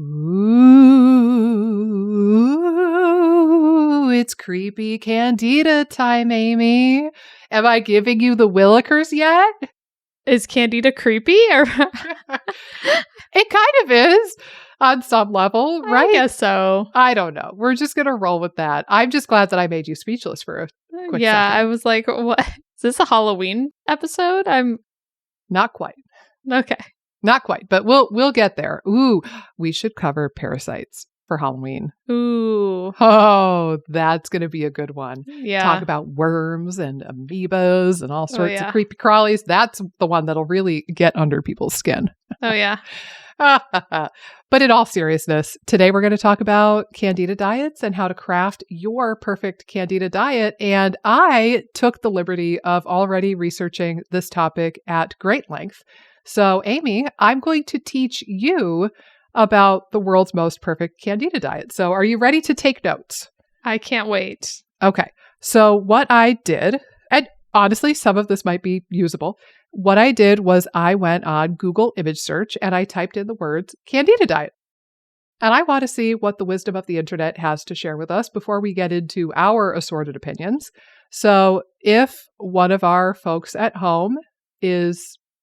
Ooh, it's creepy Candida time, Amy. Am I giving you the Willikers yet? Is Candida creepy? Or It kind of is on some level, right? I guess so. I don't know. We're just going to roll with that. I'm just glad that I made you speechless for a quick second. I was like, what? Is this a Halloween episode? Not quite. Okay. Not quite, but we'll get there. Ooh, we should cover parasites for Halloween. Ooh. Oh, that's going to be a good one. Yeah. Talk about worms and amoebas and all sorts yeah. of creepy crawlies. That's the one that'll really get under people's skin. Oh, yeah. But in all seriousness, today we're going to talk about Candida diets and how to craft your perfect Candida diet. And I took the liberty of already researching this topic at great length. So, Amy, I'm going to teach you about the world's most perfect Candida diet. So, are you ready to take notes? I can't wait. Okay. So, what I did, and honestly, some of this might be usable. What I did was I went on Google image search and I typed in the words Candida diet. And I want to see what the wisdom of the internet has to share with us before we get into our assorted opinions. So, if one of our folks at home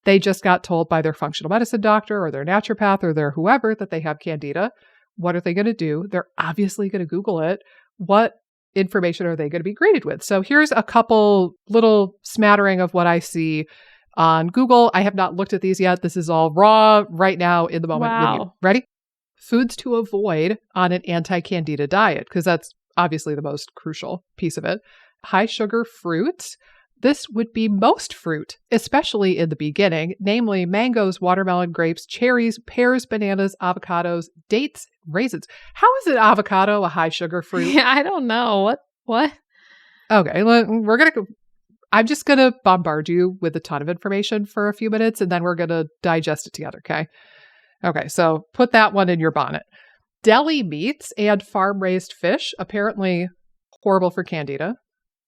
they just got told by their functional medicine doctor or their naturopath or their whoever that they have Candida, what are they going to do? They're obviously going to Google it. What information are they going to be greeted with? So here's a couple little smattering of what I see on Google. I have not looked at these yet. This is all raw right now in the moment. Wow. Ready? Foods to avoid on an anti-Candida diet, because that's obviously the most crucial piece of it. High sugar fruits. This would be most fruit, especially in the beginning, namely mangoes, watermelon, grapes, cherries, pears, bananas, avocados, dates, raisins. How is an avocado a high sugar fruit? Yeah, I don't know. What? Okay, I'm just going to bombard you with a ton of information for a few minutes, and then we're going to digest it together, okay? Okay, so put that one in your bonnet. Deli meats and farm-raised fish, apparently horrible for Candida.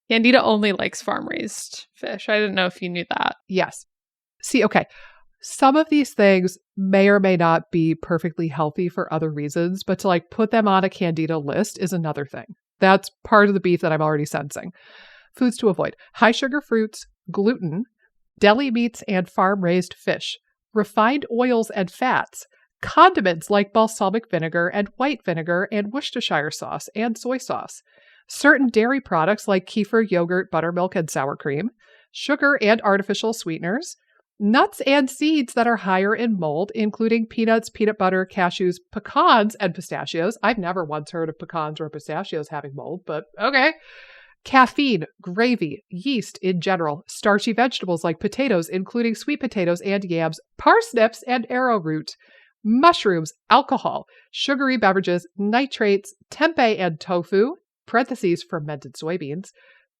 Candida only likes farm-raised fish. I didn't know if you knew that. Yes. See, okay. Some of these things may or may not be perfectly healthy for other reasons, but to put them on a Candida list is another thing. That's part of the beef that I'm already sensing. Foods to avoid. High sugar fruits, gluten, deli meats and farm-raised fish, refined oils and fats, condiments like balsamic vinegar and white vinegar and Worcestershire sauce and soy sauce, certain dairy products like kefir, yogurt, buttermilk, and sour cream, sugar and artificial sweeteners, nuts and seeds that are higher in mold, including peanuts, peanut butter, cashews, pecans, and pistachios. I've never once heard of pecans or pistachios having mold, but okay. Caffeine, gravy, yeast in general, starchy vegetables like potatoes, including sweet potatoes and yams, parsnips and arrowroot, mushrooms, alcohol, sugary beverages, nitrates, tempeh and tofu, parentheses fermented soybeans.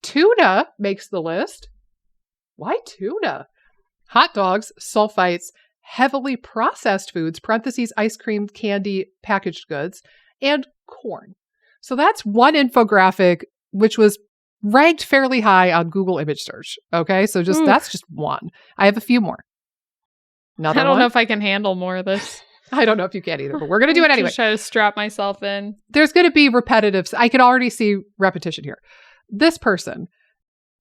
Tuna makes the list. Why tuna? Hot dogs, sulfites, heavily processed foods, parentheses ice cream, candy, packaged goods, and corn. So that's one infographic, which was ranked fairly high on Google image search. Okay, so that's just one. I have a few more. I don't know if I can handle more of this. I don't know if you can either, but we're going to do it anyway. Just try to strap myself in. There's going to be repetitive. I can already see repetition here. This person,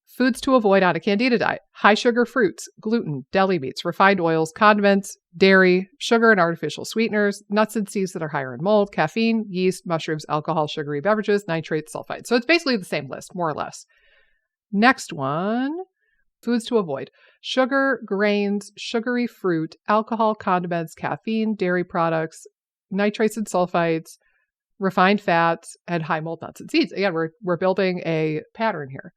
foods to avoid on a Candida diet: high sugar fruits, gluten, deli meats, refined oils, condiments, dairy, sugar and artificial sweeteners, nuts and seeds that are higher in mold, caffeine, yeast, mushrooms, alcohol, sugary beverages, nitrates, sulfites. So it's basically the same list, more or less. Next one, foods to avoid: sugar, grains, sugary fruit, alcohol, condiments, caffeine, dairy products, nitrates and sulfites, refined fats, and high mold nuts and seeds. Again, we're building a pattern here.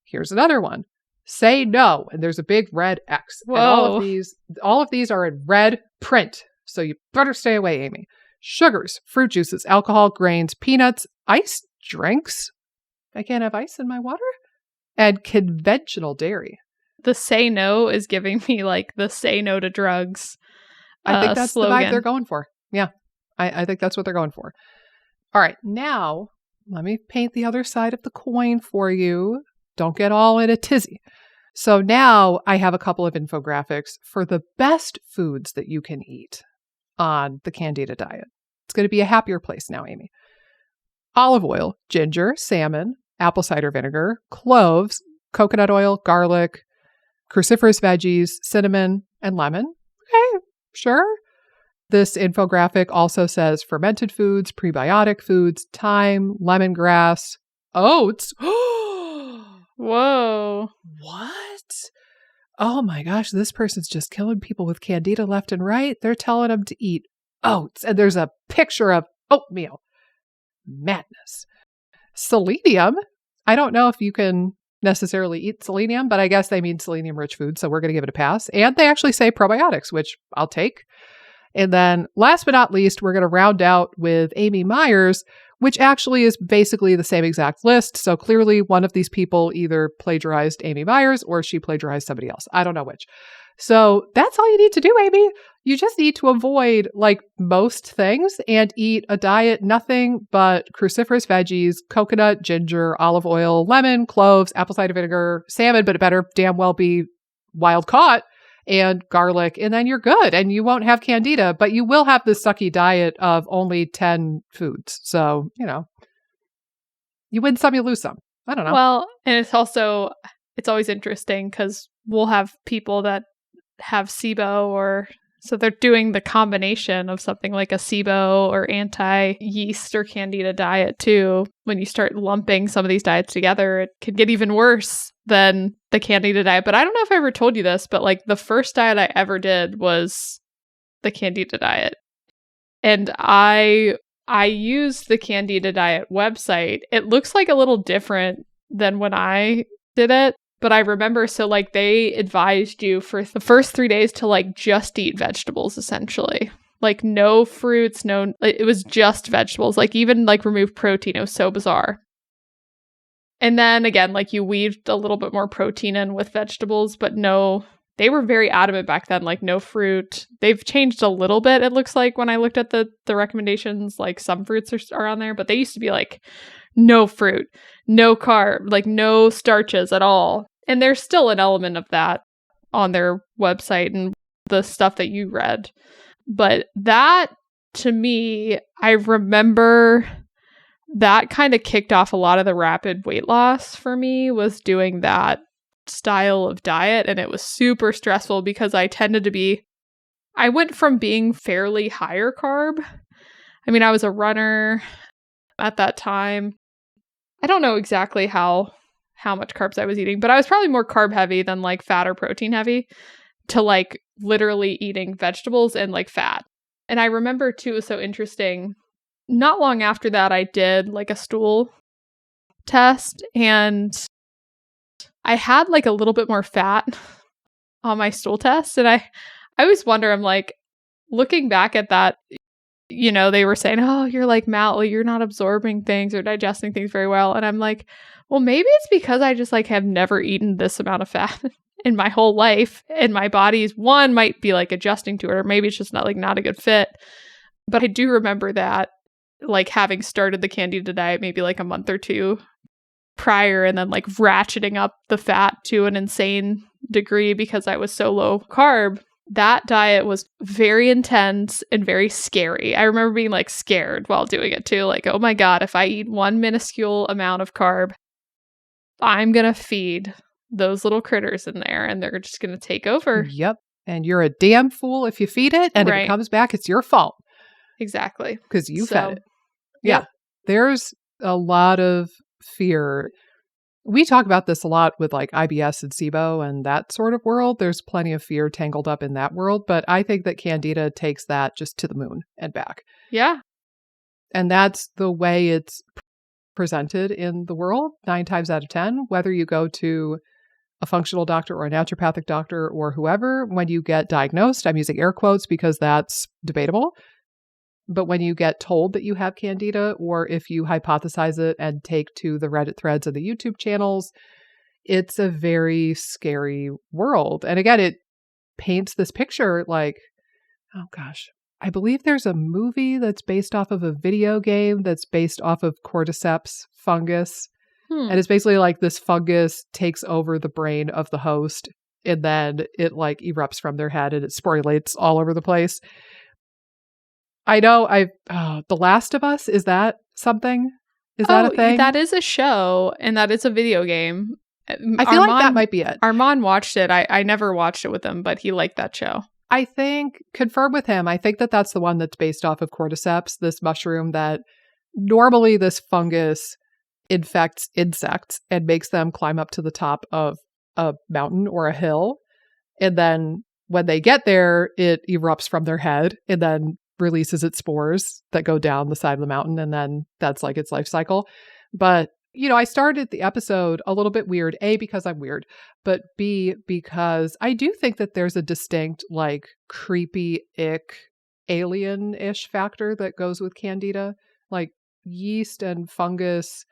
Here's another one. Say no, and there's a big red X. Whoa. And all of these are in red print, so you better stay away, Amy. Sugars, fruit juices, alcohol, grains, peanuts, ice drinks. I can't have ice in my water. And conventional dairy. The say no is giving me the say no to drugs. I think that's slogan. The vibe they're going for. Yeah, I think that's what they're going for. All right, now let me paint the other side of the coin for you. Don't get all in a tizzy. So now I have a couple of infographics for the best foods that you can eat on the Candida diet. It's going to be a happier place now, Amy. Olive oil, ginger, salmon, apple cider vinegar, cloves, coconut oil, garlic, cruciferous veggies, cinnamon, and lemon. Okay, sure. This infographic also says fermented foods, prebiotic foods, thyme, lemongrass, oats. Whoa. What? Oh my gosh, this person's just killing people with candida left and right. They're telling them to eat oats, and there's a picture of oatmeal. Madness. Selenium. I don't know if you can necessarily eat selenium, but I guess they mean selenium-rich food, so we're going to give it a pass. And they actually say probiotics, which I'll take. And then last but not least, we're going to round out with Amy Myers, which actually is basically the same exact list. So clearly one of these people either plagiarized Amy Myers or she plagiarized somebody else. I don't know which. So that's all you need to do, Amy. You just need to avoid like most things and eat a diet, nothing but cruciferous veggies, coconut, ginger, olive oil, lemon, cloves, apple cider vinegar, salmon, but it better damn well be wild caught, and garlic, and then you're good and you won't have candida, but you will have this sucky diet of only 10 foods. So, you win some, you lose some. I don't know. Well, and it's always interesting because we'll have people that have SIBO so they're doing the combination of something like a SIBO or anti-yeast or candida diet too. When you start lumping some of these diets together, it can get even worse than the candida diet. But I don't know if I ever told you this, but like the first diet I ever did was the candida diet. And I used the candida diet website. It looks like a little different than when I did it. But I remember, so like they advised you for the first 3 days to like just eat vegetables, essentially. Like no fruits, it was just vegetables. Like even like remove protein. It was so bizarre. And then again, like you weaved a little bit more protein in with vegetables, but no, they were very adamant back then, like no fruit. They've changed a little bit, it looks like, when I looked at the recommendations, like some fruits are on there, but they used to be like no fruit, no carb, like no starches at all. And there's still an element of that on their website and the stuff that you read. But that, to me, I remember that kind of kicked off a lot of the rapid weight loss for me, was doing that style of diet. And it was super stressful because I went from being fairly higher carb. I mean, I was a runner at that time. I don't know exactly how much carbs I was eating, but I was probably more carb heavy than like fat or protein heavy, to like literally eating vegetables and like fat. And I remember too, it was so interesting. Not long after that, I did like a stool test and I had like a little bit more fat on my stool test. And I always wonder, I'm like, looking back at that, they were saying, oh, you're like you're not absorbing things or digesting things very well. And I'm like, well, maybe it's because I just like have never eaten this amount of fat in my whole life. And my body's might be like adjusting to it, or maybe it's just not a good fit. But I do remember that like having started the candida diet maybe like a month or two prior, and then like ratcheting up the fat to an insane degree because I was so low carb. That diet was very intense and very scary. I remember being like scared while doing it too. Like, oh my God, if I eat one minuscule amount of carb, I'm going to feed those little critters in there and they're just going to take over. Yep. And you're a damn fool if you feed it. And if it comes back, it's your fault. Exactly. Because you fed it. Yeah. There's a lot of fear. We talk about this a lot with like IBS and SIBO and that sort of world. There's plenty of fear tangled up in that world. But I think that candida takes that just to the moon and back. Yeah. And that's the way it's presented in the world 9 times out of 10, whether you go to a functional doctor or a naturopathic doctor or whoever. When you get diagnosed, I'm using air quotes because that's debatable. But when you get told that you have candida, or if you hypothesize it and take to the Reddit threads and the YouTube channels, it's a very scary world. And again, it paints this picture like, oh gosh, I believe there's a movie that's based off of a video game that's based off of cordyceps fungus. And it's basically like this fungus takes over the brain of the host, and then it like erupts from their head and it sporulates all over the place. I know The Last of Us, is that something? Is that a thing? That is a show and that is a video game. I feel like that might be it. Armand watched it. I never watched it with him, but he liked that show. I think, confirm with him, I think that's the one that's based off of cordyceps, this mushroom that normally this fungus infects insects and makes them climb up to the top of a mountain or a hill. And then when they get there, it erupts from their head and then releases its spores that go down the side of the mountain. And then that's like its life cycle. But, I started the episode a little bit weird, A, because I'm weird, but B, because I do think that there's a distinct, like, creepy, ick, alien-ish factor that goes with Candida. Like, yeast and fungus,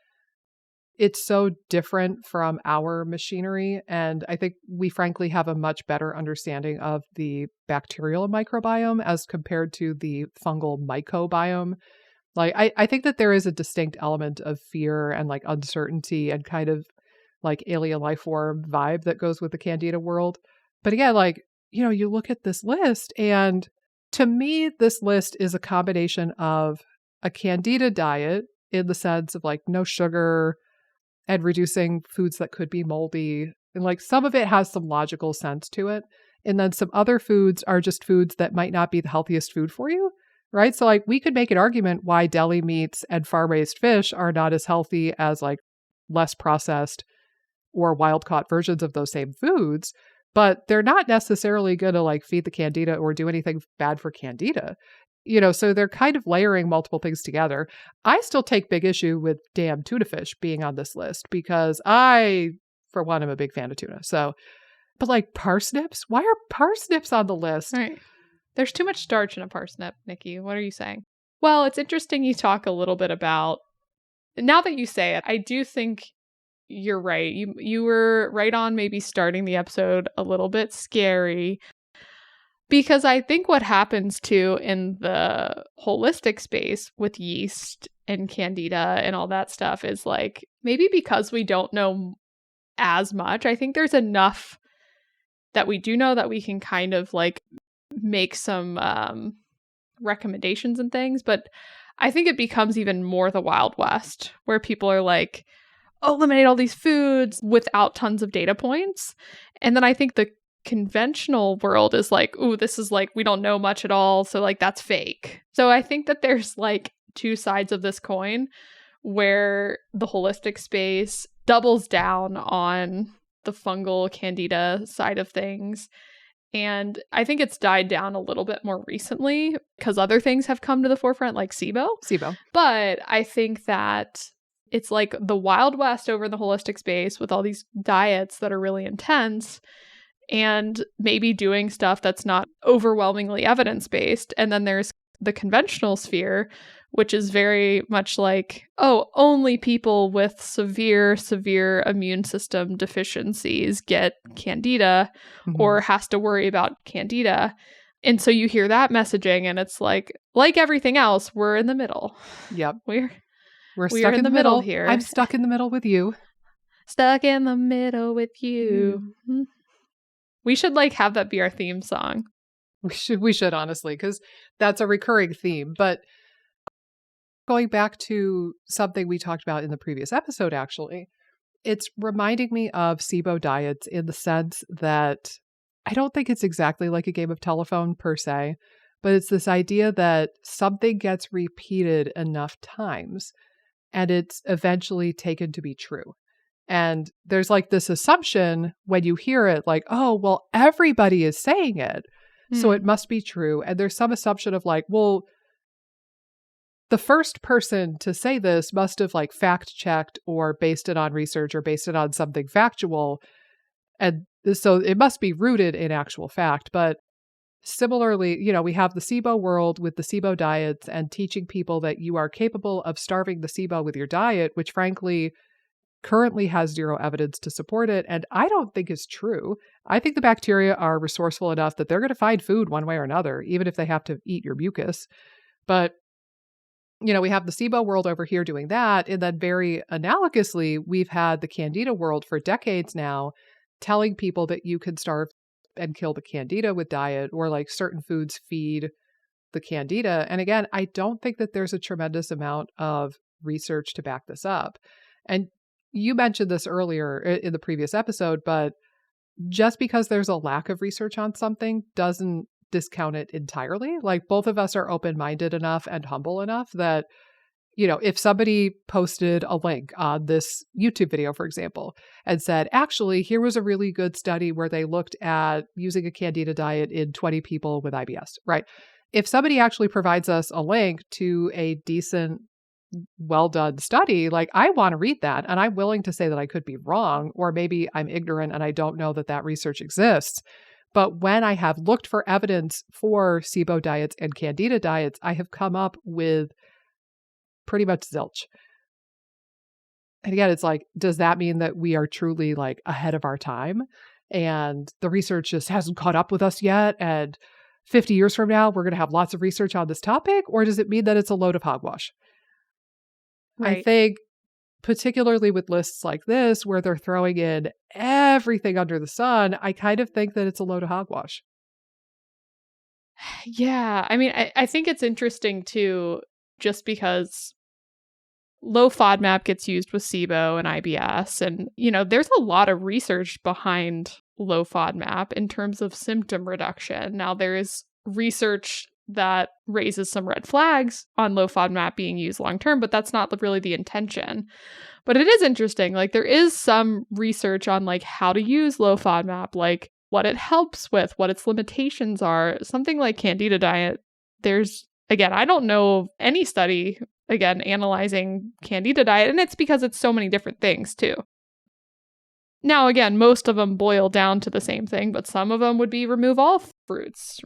it's so different from our machinery. And I think we frankly have a much better understanding of the bacterial microbiome as compared to the fungal mycobiome. Like, I think that there is a distinct element of fear and like uncertainty and kind of like alien life form vibe that goes with the Candida world. But again, like, you look at this list, and to me, this list is a combination of a Candida diet in the sense of like no sugar, and reducing foods that could be moldy. And like some of it has some logical sense to it. And then some other foods are just foods that might not be the healthiest food for you, right? So like we could make an argument why deli meats and farm-raised fish are not as healthy as like less processed or wild-caught versions of those same foods, but they're not necessarily going to like feed the Candida or do anything bad for Candida. So they're kind of layering multiple things together. I still take big issue with damn tuna fish being on this list because I, for one, am a big fan of tuna. So, but like parsnips, why are parsnips on the list? Right. There's too much starch in a parsnip, Nikki. What are you saying? Well, it's interesting you talk a little bit about, now that you say it, I do think you're right. You were right on maybe starting the episode a little bit scary. Because I think what happens too in the holistic space with yeast and Candida and all that stuff is like, maybe because we don't know as much, I think there's enough that we do know that we can kind of like make some recommendations and things. But I think it becomes even more the Wild West where people are like, eliminate all these foods without tons of data points. And then I think the conventional world is like, ooh, this is like, we don't know much at all. So like, that's fake. So I think that there's like two sides of this coin where the holistic space doubles down on the fungal Candida side of things. And I think it's died down a little bit more recently because other things have come to the forefront, like SIBO. But I think that it's like the Wild West over in the holistic space with all these diets that are really intense and maybe doing stuff that's not overwhelmingly evidence-based. And then there's the conventional sphere, which is very much like, oh, only people with severe immune system deficiencies get Candida or has to worry about Candida. And so you hear that messaging and it's like everything else, we're in the middle. Yep. We're stuck in the middle here. I'm stuck in the middle with you. Stuck in the middle with you. Mm-hmm. We should like have that be our theme song. We should honestly, because that's a recurring theme. But going back to something we talked about in the previous episode, actually, it's reminding me of SIBO diets in the sense that I don't think it's exactly like a game of telephone per se, but it's this idea that something gets repeated enough times and it's eventually taken to be true. And there's like this assumption when you hear it, like, oh, well, everybody is saying it, so it must be true. And there's some assumption of like, well, the first person to say this must have like fact checked or based it on research or based it on something factual. And so it must be rooted in actual fact. But similarly, we have the SIBO world with the SIBO diets and teaching people that you are capable of starving the SIBO with your diet, which frankly currently has zero evidence to support it. And I don't think is true. I think the bacteria are resourceful enough that they're going to find food one way or another, even if they have to eat your mucus. But, we have the SIBO world over here doing that. And then very analogously, we've had the Candida world for decades now, telling people that you can starve and kill the Candida with diet, or like certain foods feed the Candida. And again, I don't think that there's a tremendous amount of research to back this up. And you mentioned this earlier in the previous episode, but just because there's a lack of research on something doesn't discount it entirely. Like both of us are open-minded enough and humble enough that, if somebody posted a link on this YouTube video, for example, and said, actually, here was a really good study where they looked at using a Candida diet in 20 people with IBS, right? If somebody actually provides us a link to a decent, well-done study, like I want to read that, and I'm willing to say that I could be wrong, or maybe I'm ignorant and I don't know that that research exists. But when I have looked for evidence for SIBO diets and Candida diets, I have come up with pretty much zilch. And again, it's like, does that mean that we are truly like ahead of our time and the research just hasn't caught up with us yet? And 50 years from now, we're going to have lots of research on this topic? Or does it mean that it's a load of hogwash? Right. I think particularly with lists like this, where they're throwing in everything under the sun, I kind of think that it's a load of hogwash. Yeah. I mean, I think it's interesting too, just because low FODMAP gets used with SIBO and IBS. And, there's a lot of research behind low FODMAP in terms of symptom reduction. Now, there is research that raises some red flags on low FODMAP being used long-term, but that's not really the intention. But it is interesting. Like there is some research on like how to use low FODMAP, like what it helps with, what its limitations are. Something like Candida diet, again, I don't know of any study, again, analyzing Candida diet, and it's because it's so many different things too. Now, again, most of them boil down to the same thing, but some of them would be remove all fruits, do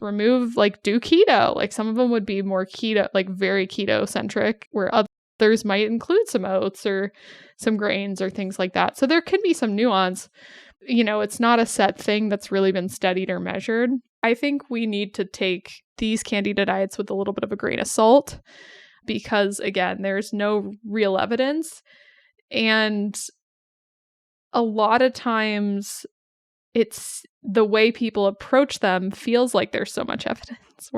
keto. Like some of them would be more keto, like very keto centric, where others might include some oats or some grains or things like that. So there can be some nuance. It's not a set thing that's really been studied or measured. I think we need to take these Candida diets with a little bit of a grain of salt because, again, there's no real evidence. And a lot of times it's the way people approach them feels like there's so much evidence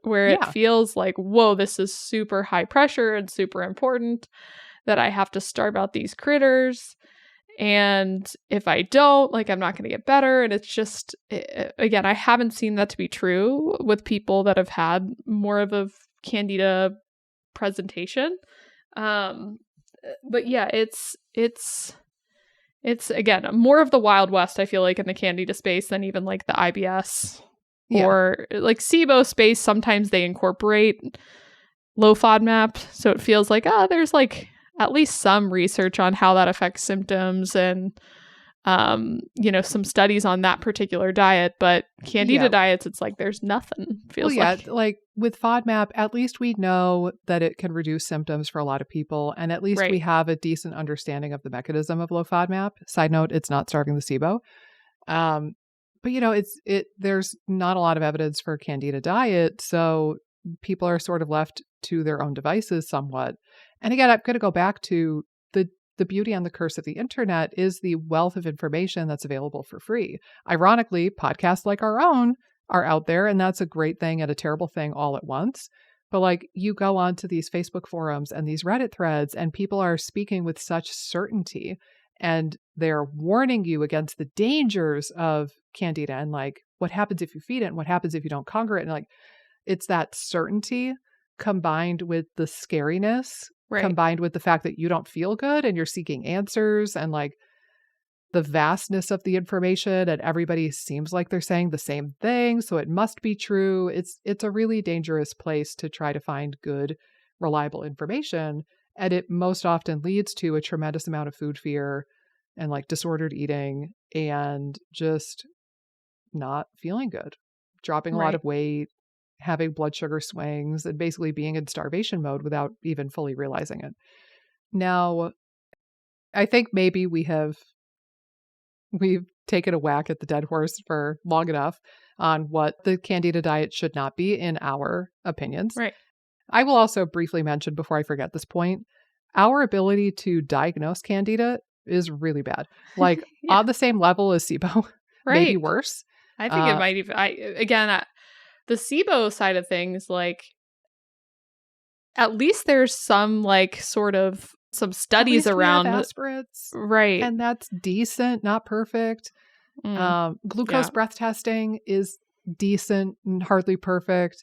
where it feels like, whoa, this is super high pressure and super important that I have to starve out these critters. And if I don't, like, I'm not going to get better. And it's just, again, I haven't seen that to be true with people that have had more of a Candida presentation. But yeah, it's again, more of the Wild West, I feel like, in the Candida space than even like the IBS or like SIBO space. Sometimes they incorporate low FODMAP. So it feels like, there's like at least some research on how that affects symptoms and, some studies on that particular diet. But Candida diets, it's like there's nothing. Feels like with FODMAP, at least we know that it can reduce symptoms for a lot of people. And at least we have a decent understanding of the mechanism of low FODMAP. Side note, it's not starving the SIBO. But there's not a lot of evidence for Candida diet. So people are sort of left to their own devices somewhat. And again, I'm going to go back to the beauty and the curse of the internet is the wealth of information that's available for free. Ironically, podcasts like our own are out there, and that's a great thing and a terrible thing all at once. But like you go on to these Facebook forums and these Reddit threads, and people are speaking with such certainty, and they're warning you against the dangers of Candida and like what happens if you feed it and what happens if you don't conquer it. And like it's that certainty combined with the scariness, combined with the fact that you don't feel good and you're seeking answers and like the vastness of the information and everybody seems like they're saying the same thing. So it must be true. It's a really dangerous place to try to find good, reliable information. And it most often leads to a tremendous amount of food fear and like disordered eating and just not feeling good, dropping a lot of weight, having blood sugar swings, and basically being in starvation mode without even fully realizing it. Now, I think maybe we've taken a whack at the dead horse for long enough on what the Candida diet should not be in our opinions. Right. I will also briefly mention before I forget this point, our ability to diagnose Candida is really bad. Like on the same level as SIBO, maybe worse. I think it might even, the SIBO side of things, like, at least there's some like sort of some studies At least around. we have aspirates, right. and that's decent, not perfect. Glucose breath testing is decent and hardly perfect.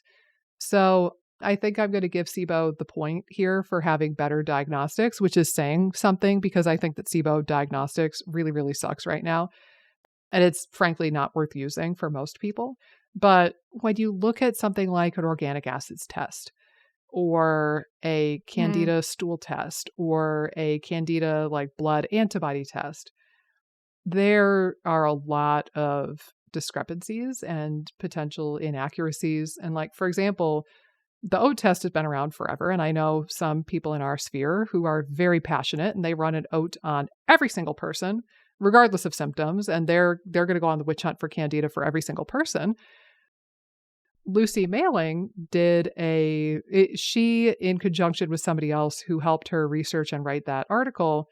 So I think I'm going to give SIBO the point here for having better diagnostics, which is saying something, because I think that SIBO diagnostics really, really sucks right now. And it's frankly not worth using for most people. But when you look at something like an organic acids test, or a Candida stool test, or a Candida like blood antibody test, there are a lot of discrepancies and potential inaccuracies. And like, for example, the oat test has been around forever. And I know some people in our sphere who are very passionate, and they run an oat on every single person, regardless of symptoms. And they're going to go on the witch hunt for Candida for every single person. Lucy Mailing did she, in conjunction with somebody else who helped her research and write that article,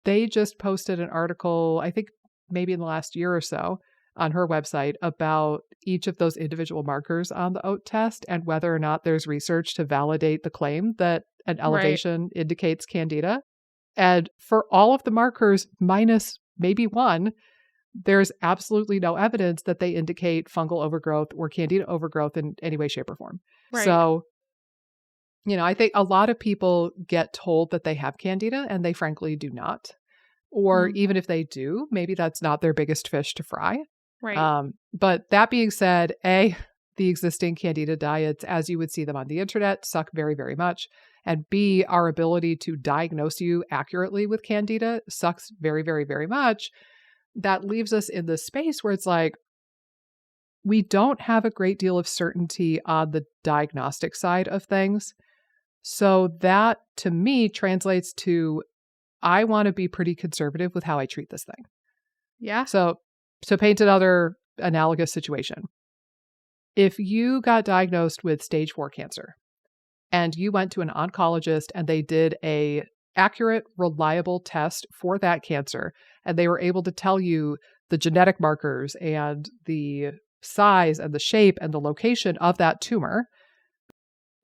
they just posted an article, I think maybe in the last year or so, on her website about each of those individual markers on the oat test and whether or not there's research to validate the claim that an elevation indicates Candida. And for all of the markers, minus maybe one, there's absolutely no evidence that they indicate fungal overgrowth or Candida overgrowth in any way, shape, or form. Right. So, I think a lot of people get told that they have Candida and they frankly do not. Or even if they do, maybe that's not their biggest fish to fry. Right. But that being said, the existing Candida diets, as you would see them on the internet, suck very, very much. And B, our ability to diagnose you accurately with Candida sucks very, very, very much. That leaves us in this space where it's like, we don't have a great deal of certainty on the diagnostic side of things. So that, to me, translates to, I want to be pretty conservative with how I treat this thing. Yeah. So paint another analogous situation. If you got diagnosed with stage 4 cancer and you went to an oncologist and they did a accurate, reliable test for that cancer, and they were able to tell you the genetic markers and the size and the shape and the location of that tumor,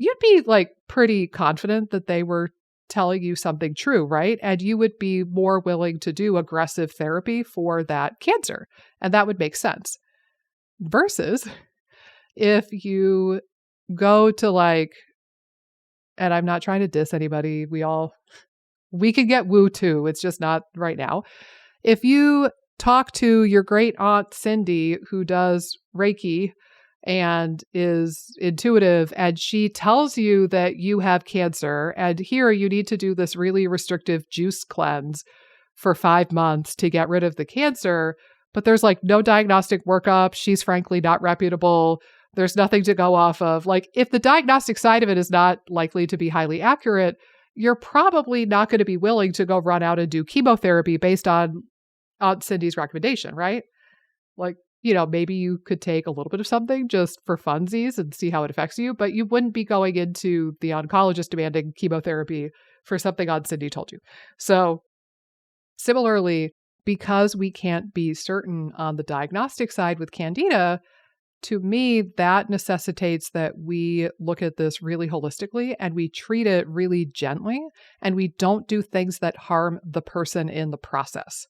you'd be like pretty confident that they were telling you something true, right? And you would be more willing to do aggressive therapy for that cancer. And that would make sense. Versus if you go to like, and I'm not trying to diss anybody, we can get woo too. It's just not right now. If you talk to your great aunt Cindy, who does Reiki and is intuitive, and she tells you that you have cancer, and here you need to do this really restrictive juice cleanse for 5 months to get rid of the cancer, but there's like no diagnostic workup. She's frankly not reputable. There's nothing to go off of. Like, if the diagnostic side of it is not likely to be highly accurate, you're probably not going to be willing to go run out and do chemotherapy based on Aunt Cindy's recommendation, right? Like, maybe you could take a little bit of something just for funsies and see how it affects you, but you wouldn't be going into the oncologist demanding chemotherapy for something Aunt Cindy told you. So similarly, because we can't be certain on the diagnostic side with Candida, to me, that necessitates that we look at this really holistically and we treat it really gently, and we don't do things that harm the person in the process.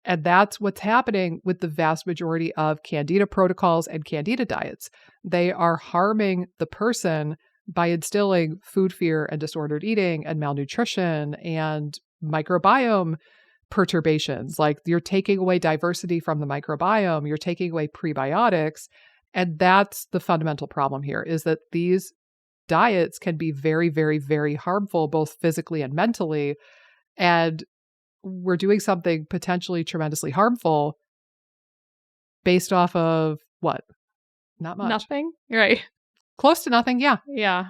And that's what's happening with the vast majority of Candida protocols and Candida diets. They are harming the person by instilling food fear and disordered eating and malnutrition and microbiome perturbations. Like, you're taking away diversity from the microbiome, you're taking away prebiotics. And that's the fundamental problem here, is that these diets can be very, very, very harmful, both physically and mentally. And we're doing something potentially tremendously harmful based off of what? Not much. Nothing? Right. Close to nothing, yeah. Yeah.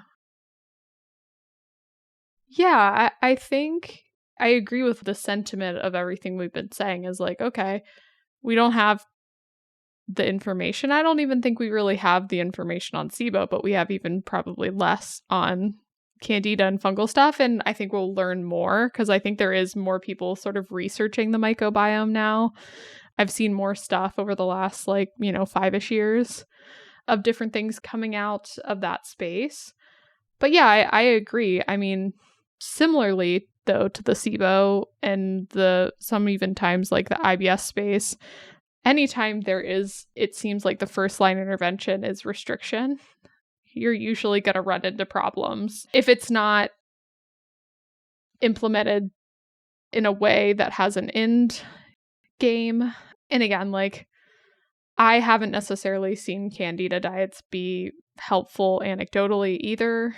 Yeah, I think I agree with the sentiment of everything we've been saying is like, okay, we don't have the information. I don't even think we really have the information on SIBO, but we have even probably less on Candida and fungal stuff. And I think we'll learn more because I think there is more people sort of researching the microbiome now. I've seen more stuff over the last 5-ish years. of different things coming out of that space. But yeah, I agree. I mean, similarly though to the SIBO and some even times like the IBS space, anytime it seems like the first line intervention is restriction, you're usually going to run into problems if it's not implemented in a way that has an end game. And again, like, I haven't necessarily seen Candida diets be helpful anecdotally either.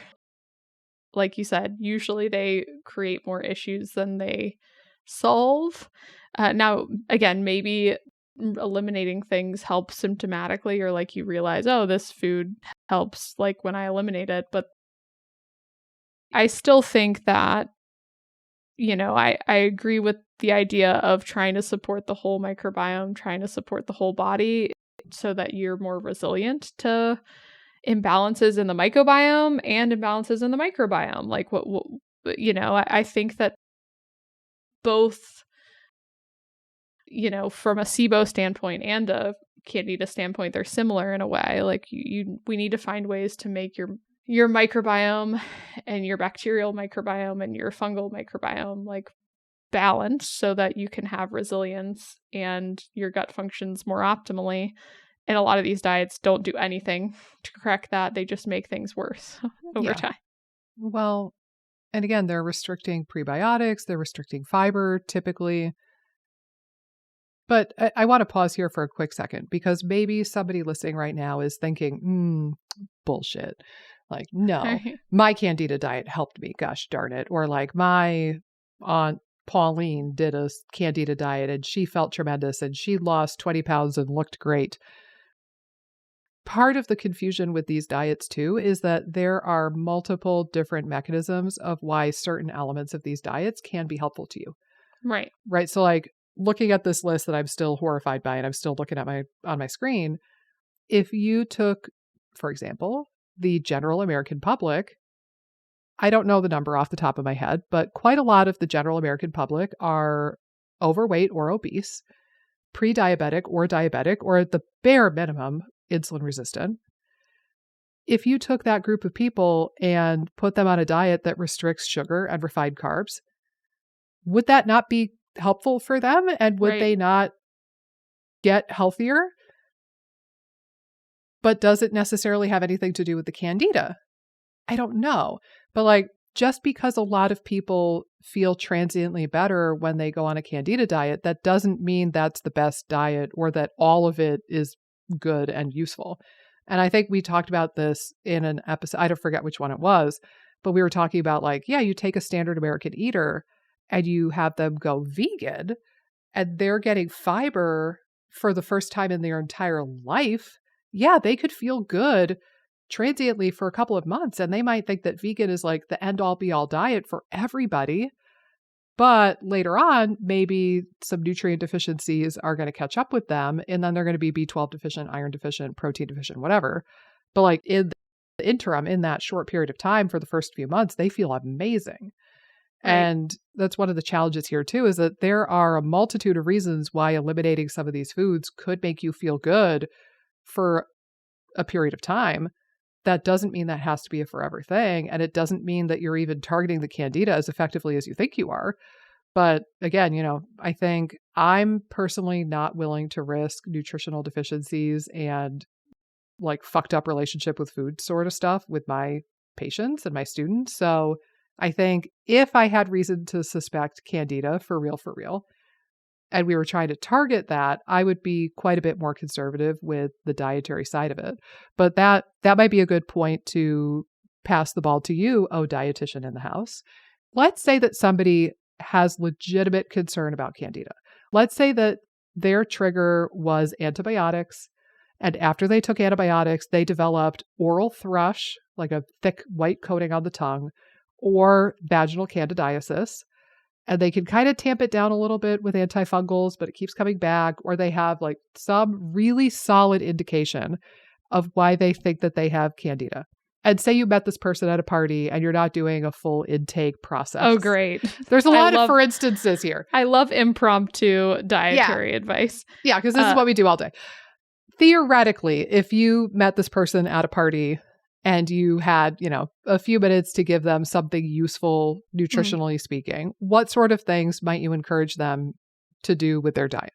Like you said, usually they create more issues than they solve. Now, again, maybe eliminating things helps symptomatically, or like you realize, oh, this food helps like when I eliminate it. But I still think that, I agree with the idea of trying to support the whole microbiome, trying to support the whole body so that you're more resilient to imbalances in the microbiome and imbalances in the microbiome. Like I think that both, from a SIBO standpoint and a Candida standpoint, they're similar in a way. Like we need to find ways to make your microbiome and your bacterial microbiome and your fungal microbiome like balanced so that you can have resilience and your gut functions more optimally. And a lot of these diets don't do anything to correct that. They just make things worse over time. Well, and again, they're restricting prebiotics, they're restricting fiber typically. But I want to pause here for a quick second, because maybe somebody listening right now is thinking, bullshit. Like, no, my Candida diet helped me, gosh darn it. Or like my aunt Pauline did a Candida diet and she felt tremendous and she lost 20 pounds and looked great. Part of the confusion with these diets too is that there are multiple different mechanisms of why certain elements of these diets can be helpful to you. Right. Right. So like looking at this list that I'm still horrified by and I'm still looking at on my screen, if you took, for example, the general American public, I don't know the number off the top of my head, but quite a lot of the general American public are overweight or obese, pre-diabetic or diabetic, or at the bare minimum, insulin resistant. If you took that group of people and put them on a diet that restricts sugar and refined carbs, would that not be helpful for them? And would they not get healthier? But does it necessarily have anything to do with the Candida? I don't know. But like, just because a lot of people feel transiently better when they go on a Candida diet, that doesn't mean that's the best diet or that all of it is good and useful. And I think we talked about this in an episode, I don't forget which one it was, but we were talking about like, yeah, you take a standard American eater and you have them go vegan and they're getting fiber for the first time in their entire life. Yeah, they could feel good transiently for a couple of months and they might think that vegan is like the end all be all diet for everybody. But later on, maybe some nutrient deficiencies are going to catch up with them and then they're going to be B12 deficient, iron deficient, protein deficient, whatever. But like in the interim, in that short period of time for the first few months, they feel amazing. Right. And that's one of the challenges here too, is that there are a multitude of reasons why eliminating some of these foods could make you feel good for a period of time. That doesn't mean that has to be a forever thing. And it doesn't mean that you're even targeting the Candida as effectively as you think you are. But again, I think I'm personally not willing to risk nutritional deficiencies and like fucked up relationship with food sort of stuff with my patients and my students. So I think if I had reason to suspect Candida for real, and we were trying to target that, I would be quite a bit more conservative with the dietary side of it. But that might be a good point to pass the ball to you, dietitian in the house. Let's say that somebody has legitimate concern about Candida. Let's say that their trigger was antibiotics, and after they took antibiotics, they developed oral thrush, like a thick white coating on the tongue, or vaginal candidiasis. And they can kind of tamp it down a little bit with antifungals, but it keeps coming back. Or they have like some really solid indication of why they think that they have Candida. And say you met this person at a party and you're not doing a full intake process. Oh, great. There's a lot of for instances here. I love impromptu dietary advice. Yeah, because this is what we do all day. theoretically, if you met this person at a party and you had, a few minutes to give them something useful, nutritionally speaking, what sort of things might you encourage them to do with their diet?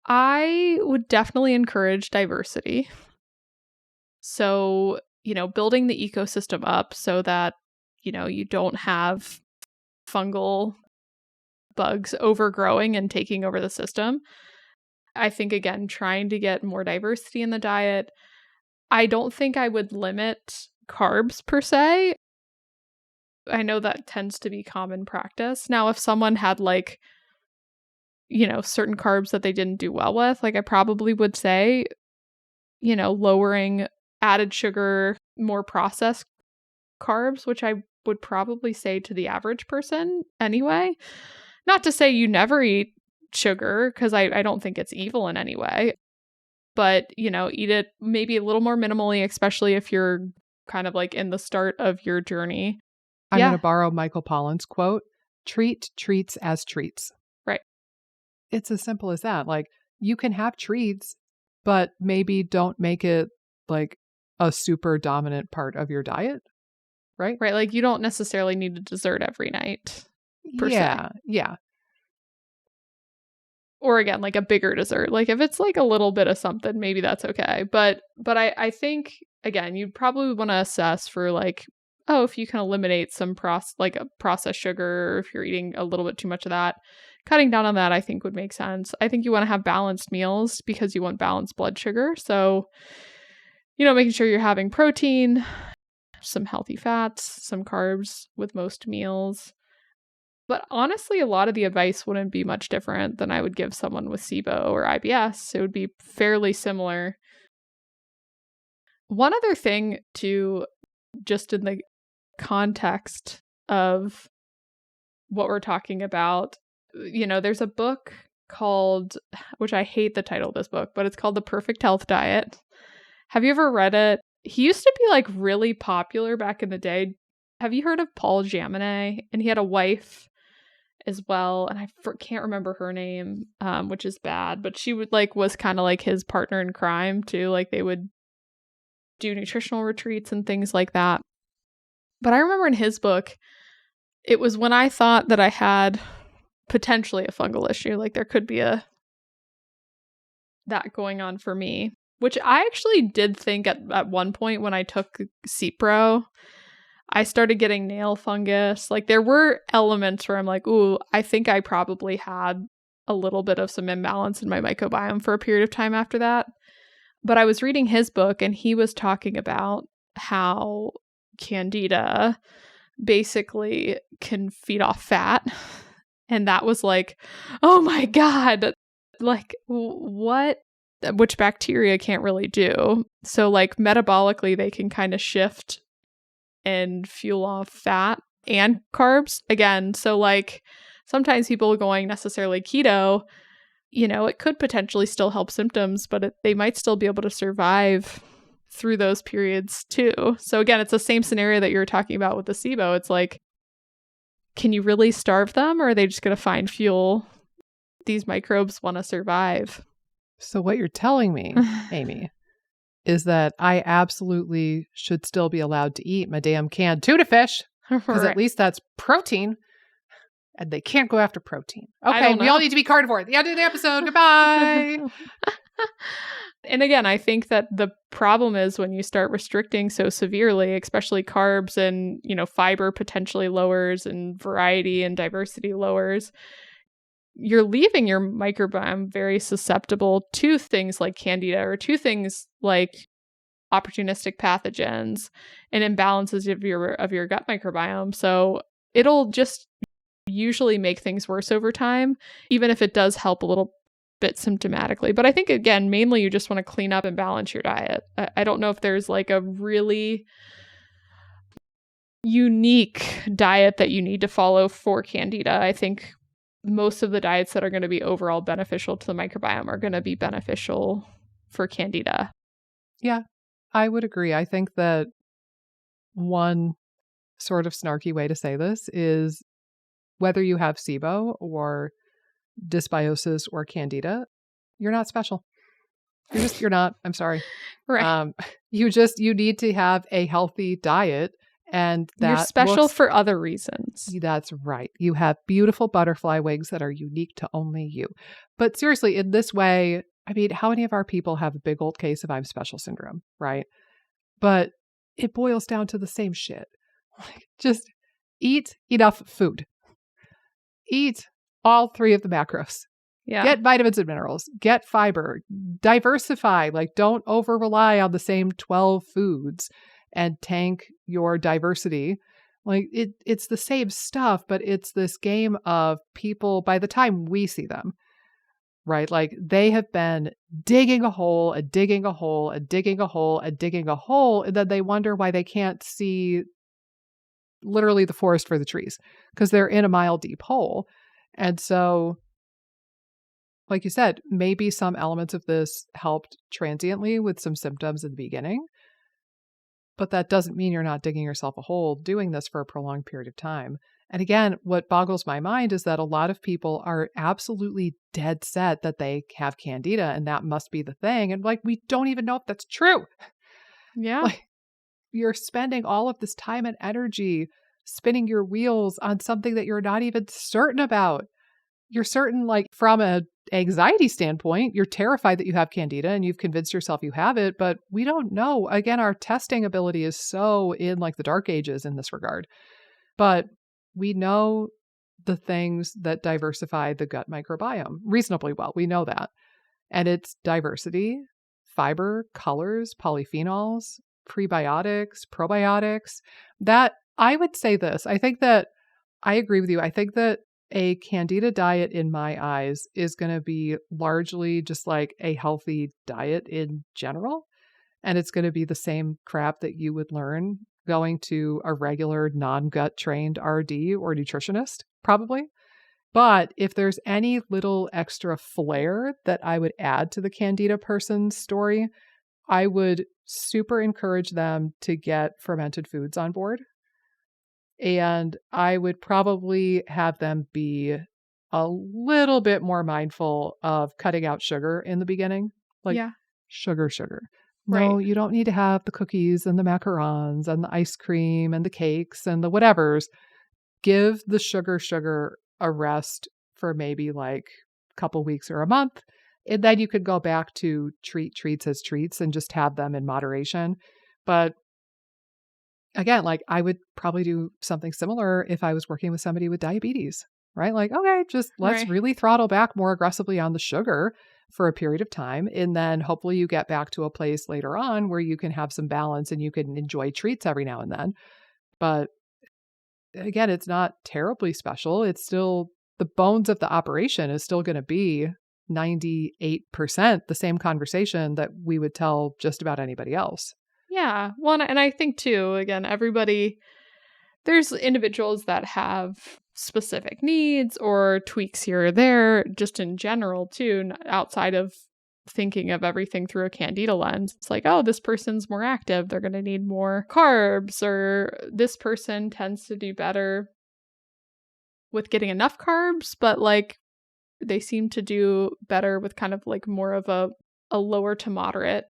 I would definitely encourage diversity. So, building the ecosystem up so that, you don't have fungal bugs overgrowing and taking over the system. I think, again, trying to get more diversity in the diet. I don't think I would limit carbs per se. I know that tends to be common practice. Now, if someone had certain carbs that they didn't do well with, I probably would say, lowering added sugar, more processed carbs, which I would probably say to the average person anyway. Not to say you never eat sugar, because I don't think it's evil in any way. But, eat it maybe a little more minimally, especially if you're kind of in the start of your journey. I'm going to borrow Michael Pollan's quote, treat treats as treats. Right. It's as simple as that. You can have treats, but maybe don't make it a super dominant part of your diet. Right? Right. You don't necessarily need a dessert every night. Per se. Yeah. Or again, a bigger dessert. If it's a little bit of something, maybe that's okay. But I think, again, you'd probably want to assess for if you can eliminate some processed sugar, or if you're eating a little bit too much of that, cutting down on that, I think would make sense. I think you want to have balanced meals because you want balanced blood sugar. So, making sure you're having protein, some healthy fats, some carbs with most meals. But honestly, a lot of the advice wouldn't be much different than I would give someone with SIBO or IBS. It would be fairly similar. One other thing to, just in the context of what we're talking about, there's a book called, which I hate the title of this book, but it's called The Perfect Health Diet. Have you ever read it? He used to be really popular back in the day. Have you heard of Paul Jaminet? And he had a wife as well, and I can't remember her name, which is bad, but she would was kind of his partner in crime too. They would do nutritional retreats and things like that. But I remember in his book, it was when I thought that I had potentially a fungal issue, there could be that going on for me, which I actually did think at one point when I took Cipro, I started getting nail fungus. There were elements where I'm ooh, I think I probably had a little bit of some imbalance in my microbiome for a period of time after that. But I was reading his book, and he was talking about how Candida basically can feed off fat. And that was oh my God, what? Which bacteria can't really do. So metabolically, they can kind of shift and fuel off fat and carbs again. So sometimes people going necessarily keto, it could potentially still help symptoms, but they might still be able to survive through those periods too. So again, it's the same scenario that you were talking about with the SIBO. It's can you really starve them, or are they just going to find fuel? These microbes want to survive. So what you're telling me, Amy, is that I absolutely should still be allowed to eat my damn canned tuna fish, because at least that's protein, and they can't go after protein. Okay, we all need to be carnivore. The end of the episode. Goodbye. And again, I think that the problem is when you start restricting so severely, especially carbs, and, fiber potentially lowers, and variety and diversity lowers, you're leaving your microbiome very susceptible to things like candida, or to things like opportunistic pathogens and imbalances of your gut microbiome. So it'll just usually make things worse over time, even if it does help a little bit symptomatically. But I think, again, mainly you just want to clean up and balance your diet. I don't know if there's a really unique diet that you need to follow for candida. I think most of the diets that are going to be overall beneficial to the microbiome are going to be beneficial for candida. Yeah, I would agree. I think that one sort of snarky way to say this is whether you have SIBO or dysbiosis or candida, you're not special. You're not. I'm sorry. Right. You need to have a healthy diet, and You're that special for other reasons. That's right. You have beautiful butterfly wings that are unique to only you. But seriously, in this way, I mean, how many of our people have a big old case of I'm special syndrome, right? But it boils down to the same shit. Just eat enough food. Eat all 3 of the macros. Yeah. Get vitamins and minerals. Get fiber. Diversify. Like, don't over rely on the same 12 foods and tank your diversity. Like, it's the same stuff, but it's this game of people, by the time we see them, right? Like, they have been digging a hole and digging a hole and digging a hole and digging a hole, and then they wonder why they can't see literally the forest for the trees because they're in a mile deep hole. And so, like you said, maybe some elements of this helped transiently with some symptoms in the beginning, but that doesn't mean you're not digging yourself a hole doing this for a prolonged period of time. And again, what boggles my mind is that a lot of people are absolutely dead set that they have candida and that must be the thing. And like, we don't even know if that's true. Yeah. Like, you're spending all of this time and energy spinning your wheels on something that you're not even certain about. You're certain, like, from an anxiety standpoint, you're terrified that you have candida and you've convinced yourself you have it, but we don't know. Again, our testing ability is so in like the dark ages in this regard. But we know the things that diversify the gut microbiome reasonably well. We know that. And it's diversity, fiber, colors, polyphenols, prebiotics, probiotics. That I would say this. I think that I agree with you. I think that a candida diet in my eyes is going to be largely just like a healthy diet in general. And it's going to be the same crap that you would learn going to a regular non-gut trained RD or nutritionist, probably. But if there's any little extra flair that I would add to the candida person's story, I would super encourage them to get fermented foods on board. And I would probably have them be a little bit more mindful of cutting out sugar in the beginning. Like, yeah. Sugar. No, Right. you don't need to have the cookies and the macarons and the ice cream and the cakes and the whatevers. Give the sugar a rest for maybe like a couple weeks or a month. And then you could go back to treats as treats and just have them in moderation. But again, like, I would probably do something similar if I was working with somebody with diabetes, right? Like, okay, just let's Right. really throttle back more aggressively on the sugar for a period of time. And then hopefully you get back to a place later on where you can have some balance and you can enjoy treats every now and then. But again, it's not terribly special. It's still the bones of the operation is still going to be 98% the same conversation that we would tell just about anybody else. Yeah. Well, and I think too, again, there's individuals that have specific needs or tweaks here or there, just in general too, outside of thinking of everything through a candida lens. It's like, oh, this person's more active. They're going to need more carbs, or this person tends to do better with getting enough carbs, but like they seem to do better with kind of like more of a lower to moderate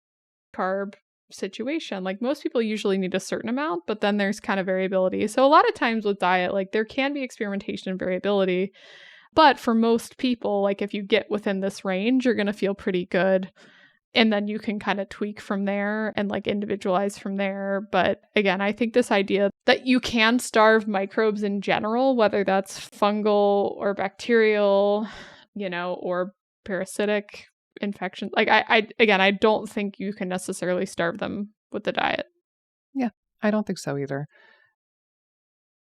carb situation. Like most people usually need a certain amount, but then there's kind of variability. So a lot of times with diet, like there can be experimentation and variability, but for most people, like if you get within this range, you're going to feel pretty good. And then you can kind of tweak from there and like individualize from there. But again, I think this idea that you can starve microbes in general, whether that's fungal or bacterial, or parasitic infections. Like I don't think you can necessarily starve them with the diet. Yeah, I don't think so either.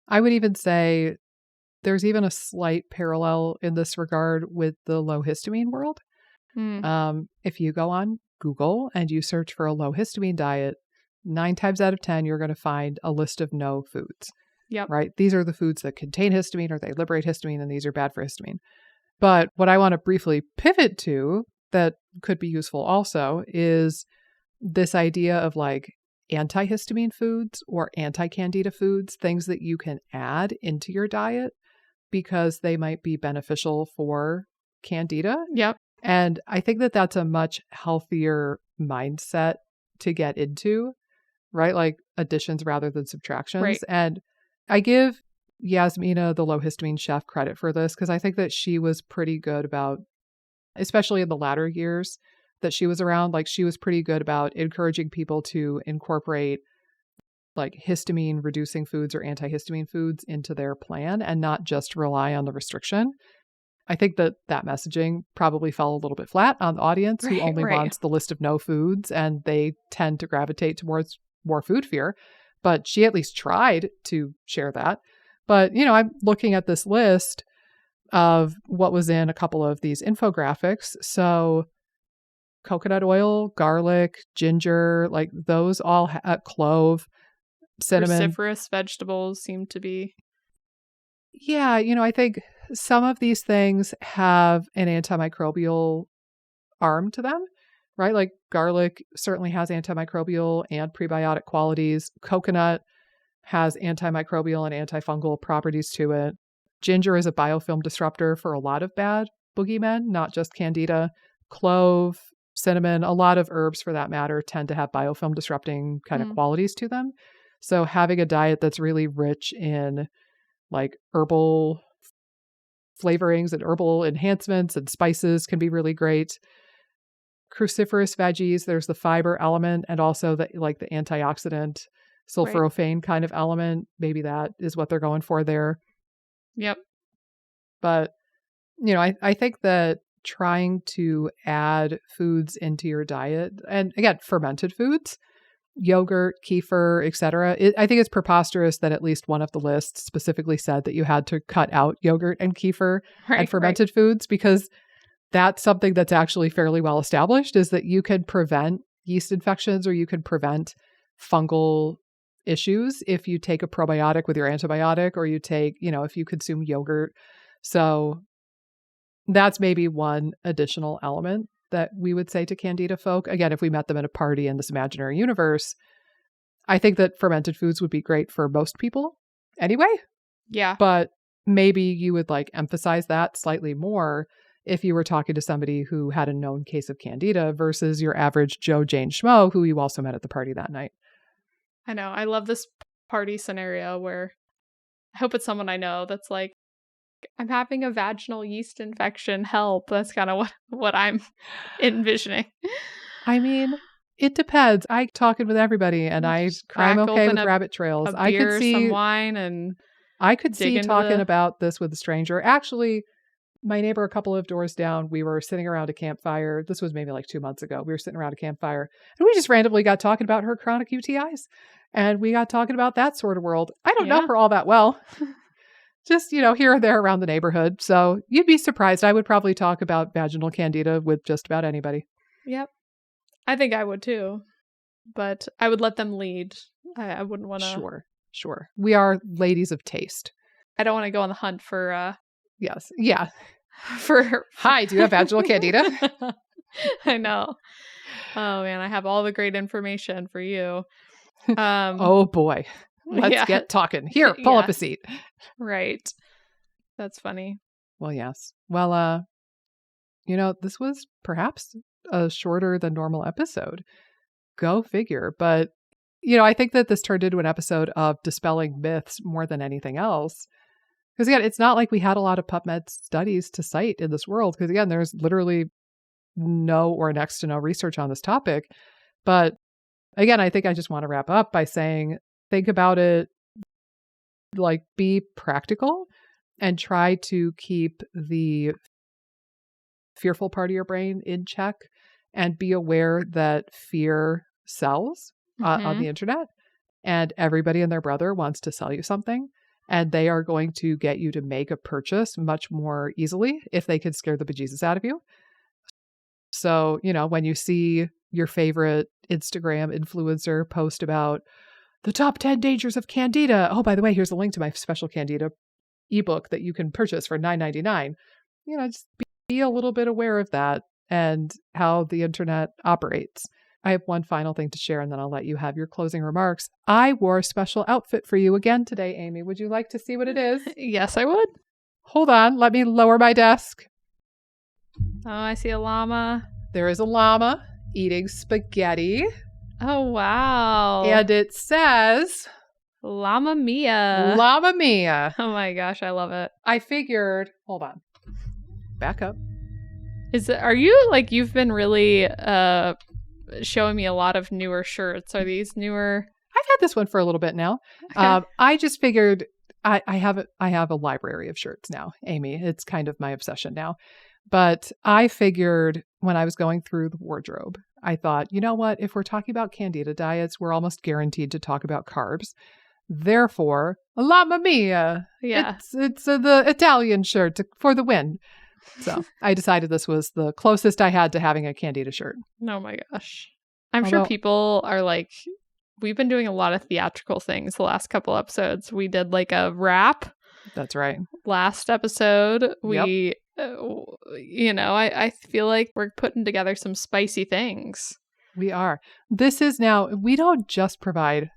I would even say there's even a slight parallel in this regard with the low histamine world. If you go on Google and you search for a low histamine diet, 9 times out of 10, you're going to find a list of no foods. Yep. Right? These are the foods that contain histamine or they liberate histamine, and these are bad for histamine. But what I want to briefly pivot to that could be useful also is this idea of like antihistamine foods or anti-candida foods, things that you can add into your diet because they might be beneficial for candida. Yep. And I think that that's a much healthier mindset to get into, right? Like additions rather than subtractions. Right. And I give Yasmina, the low histamine chef, credit for this because I think that she was pretty good about, especially in the latter years that she was around, like she was pretty good about encouraging people to incorporate like histamine reducing foods or antihistamine foods into their plan and not just rely on the restriction. I think that that messaging probably fell a little bit flat on the audience who only wants the list of no foods, and they tend to gravitate towards more food fear. But she at least tried to share that. But, you know, I'm looking at this list of what was in a couple of these infographics. So coconut oil, garlic, ginger, like those all clove, cinnamon. Cruciferous vegetables seem to be. Yeah, you know, I think some of these things have an antimicrobial arm to them, right? Like garlic certainly has antimicrobial and prebiotic qualities. Coconut has antimicrobial and antifungal properties to it. Ginger is a biofilm disruptor for a lot of bad boogeymen, not just Candida. Clove, cinnamon, a lot of herbs for that matter tend to have biofilm disrupting kind of qualities to them. So having a diet that's really rich in like herbal flavorings and herbal enhancements and spices can be really great. Cruciferous veggies, there's the fiber element and also the like the antioxidant sulforaphane kind of element. Maybe that is what they're going for there. Yep. But, you know, I think that trying to add foods into your diet, and again, fermented foods, yogurt, kefir, etc. I think it's preposterous that at least one of the lists specifically said that you had to cut out yogurt and kefir and fermented foods, because that's something that's actually fairly well established, is that you can prevent yeast infections or you can prevent fungal issues if you take a probiotic with your antibiotic, or you take, you know, if you consume yogurt. So that's maybe one additional element that we would say to Candida folk. Again, if we met them at a party in this imaginary universe, I think that fermented foods would be great for most people anyway. Yeah. But maybe you would like emphasize that slightly more if you were talking to somebody who had a known case of Candida versus your average Joe, Jane, Schmo who you also met at the party that night. I know. I love this party scenario where I hope it's someone I know that's like, I'm having a vaginal yeast infection. Help. That's kind of what I'm envisioning. I mean, it depends. I talking with everybody, and I'm okay with rabbit trails. I could see some wine, and I could see talking about this with a stranger. Actually, my neighbor a couple of doors down, we were sitting around a campfire. This was maybe like 2 months ago. We were sitting around a campfire, and we just randomly got talking about her chronic UTIs, and we got talking about that sort of world. I don't know her all that well. Just, you know, here or there around the neighborhood. So you'd be surprised. I would probably talk about vaginal candida with just about anybody. Yep. I think I would too. But I would let them lead. I wouldn't want to. Sure. We are ladies of taste. I don't want to go on the hunt for... Yes. Yeah. For Hi, do you have vaginal candida? I know. Oh, man. I have all the great information for you. Oh, boy. Let's get talking. Here, pull up a seat. Right. That's funny. Well, yes. Well, you know, this was perhaps a shorter than normal episode. Go figure. But, you know, I think that this turned into an episode of dispelling myths more than anything else. Because again, it's not like we had a lot of PubMed studies to cite in this world. Because again, there's literally no or next to no research on this topic. But again, I think I just want to wrap up by saying, think about it, like be practical and try to keep the fearful part of your brain in check and be aware that fear sells on the internet, and everybody and their brother wants to sell you something, and they are going to get you to make a purchase much more easily if they can scare the bejesus out of you. So, you know, when you see your favorite Instagram influencer post about the top 10 dangers of Candida. Oh, by the way, here's a link to my special Candida ebook that you can purchase for $9.99. You know, just be a little bit aware of that and how the internet operates. I have one final thing to share, and then I'll let you have your closing remarks. I wore a special outfit for you again today, Amy. Would you like to see what it is? Yes, I would. Hold on. Let me lower my desk. Oh, I see a llama. There is a llama eating spaghetti. Oh, wow. And it says... Llama Mia. Llama Mia. Oh my gosh, I love it. I figured... Hold on. Back up. Are you, like, you've been really showing me a lot of newer shirts. Are these newer? I've had this one for a little bit now. Okay. I just figured I have a library of shirts now, Amy. It's kind of my obsession now. But I figured when I was going through the wardrobe, I thought, you know what? If we're talking about Candida diets, we're almost guaranteed to talk about carbs. Therefore, Llama Mia. Yeah. It's the Italian shirt for the win. So I decided this was the closest I had to having a Candida shirt. Oh my gosh. I'm sure people are like, we've been doing a lot of theatrical things the last couple episodes. We did like a wrap. That's right. Last episode, we, I feel like we're putting together some spicy things. We are. This is now, we don't just provide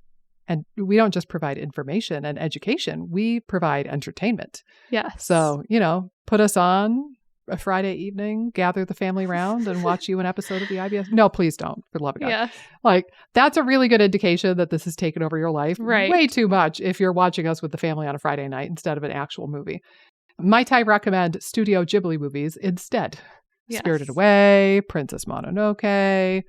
information and education. We provide entertainment. Yes. So, put us on a Friday evening, gather the family around and watch you an episode of the IBS. No, please don't, for the love of God. Yeah. Like, that's a really good indication that this has taken over your life. Right. Way too much if you're watching us with the family on a Friday night instead of an actual movie. Might I recommend Studio Ghibli movies instead? Yes. Spirited Away, Princess Mononoke,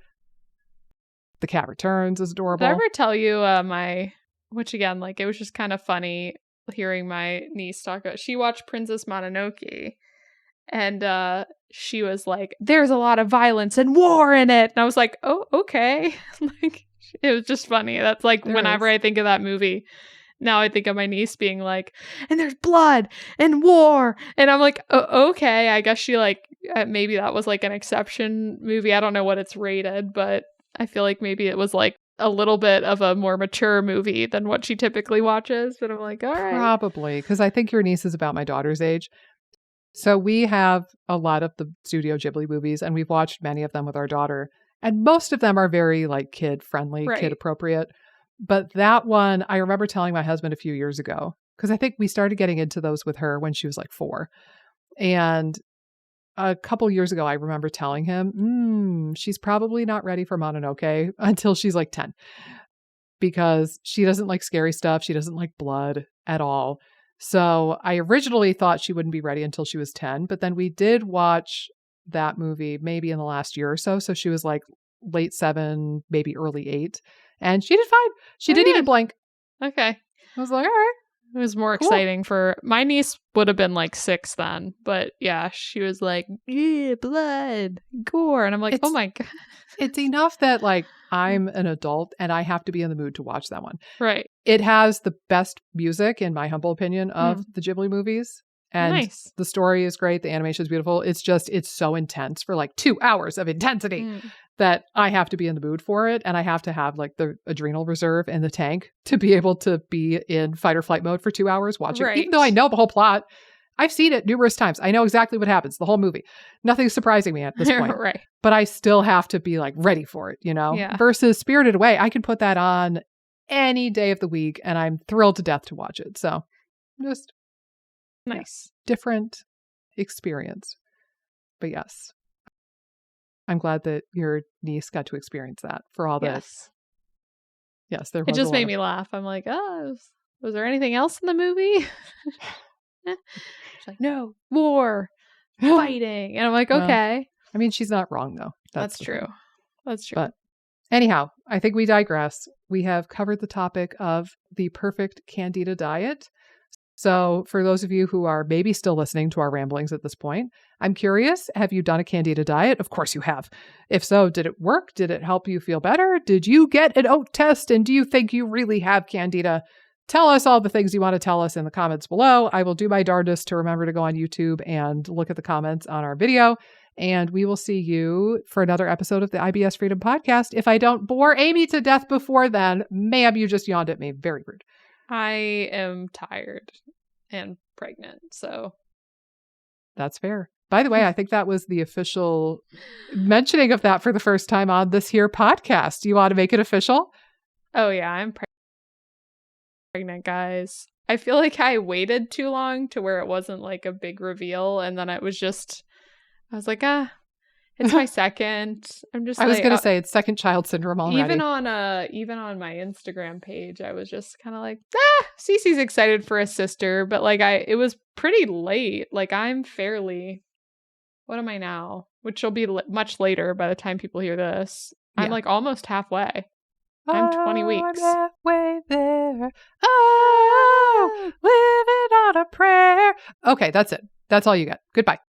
The Cat Returns is adorable. Did I ever tell you which again, like, it was just kind of funny hearing my niece talk about, she watched Princess Mononoke and she was like, there's a lot of violence and war in it. And I was like, oh, okay. Like, it was just funny. That's like, whenever I think of that movie, now I think of my niece being like, and there's blood and war. And I'm like, oh, okay. I guess she like, maybe that was like an exception movie. I don't know what it's rated, but I feel like maybe it was like a little bit of a more mature movie than what she typically watches. But I'm like, all right. Probably, because I think your niece is about my daughter's age. So we have a lot of the Studio Ghibli movies, and we've watched many of them with our daughter. And most of them are very like kid-friendly, right. kid-appropriate. But that one, I remember telling my husband a few years ago, because I think we started getting into those with her when she was like 4. And a couple years ago, I remember telling him, she's probably not ready for Mononoke until she's like 10. Because she doesn't like scary stuff. She doesn't like blood at all. So I originally thought she wouldn't be ready until she was 10. But then we did watch that movie maybe in the last year or so. So she was like late 7, maybe early 8. And she did fine. She didn't even blink. Okay. I was like, all right. It was more exciting for my niece would have been like 6 then. But yeah, she was like, yeah, blood, gore. And I'm like, oh my God. It's enough that like I'm an adult and I have to be in the mood to watch that one. Right. It has the best music, in my humble opinion, of the Ghibli movies. And the story is great. The animation is beautiful. It's so intense for like 2 hours of intensity that I have to be in the mood for it. And I have to have like the adrenal reserve in the tank to be able to be in fight or flight mode for 2 hours watching. Right. Even though I know the whole plot, I've seen it numerous times. I know exactly what happens, the whole movie. Nothing's surprising me at this point. Right. But I still have to be like ready for it, Yeah. Versus Spirited Away, I can put that on any day of the week and I'm thrilled to death to watch it. So just nice. Different experience. But yes, I'm glad that your niece got to experience that for all the. Yes, there was. It just made me laugh. I'm like, was there anything else in the movie? She's like, no, war, fighting. And I'm like, okay. I mean, she's not wrong though. That's true. Thing. That's true. But anyhow, I think we digress. We have covered the topic of the Perfect Candida Diet. So for those of you who are maybe still listening to our ramblings at this point, I'm curious, have you done a Candida diet? Of course you have. If so, did it work? Did it help you feel better? Did you get an oat test? And do you think you really have Candida? Tell us all the things you want to tell us in the comments below. I will do my darndest to remember to go on YouTube and look at the comments on our video. And we will see you for another episode of the IBS Freedom Podcast. If I don't bore Amy to death before then, ma'am, you just yawned at me. Very rude. I am tired and pregnant, so. That's fair. By the way, I think that was the official mentioning of that for the first time on this here podcast. Do you want to make it official? Oh yeah, I'm pregnant, guys. I feel like I waited too long to where it wasn't like a big reveal, and then it was just, I was like, it's my second. I'm just I was like, going to say it's second child syndrome already. even on my Instagram page, I was just kind of like, Cece's excited for a sister, but like it was pretty late. Like I'm fairly, what am I now? Which will be much later by the time people hear this. I'm Yeah. like almost halfway. I'm 20 weeks. I'm halfway there. Oh, living on a prayer. Okay, that's it. That's all you get. Goodbye.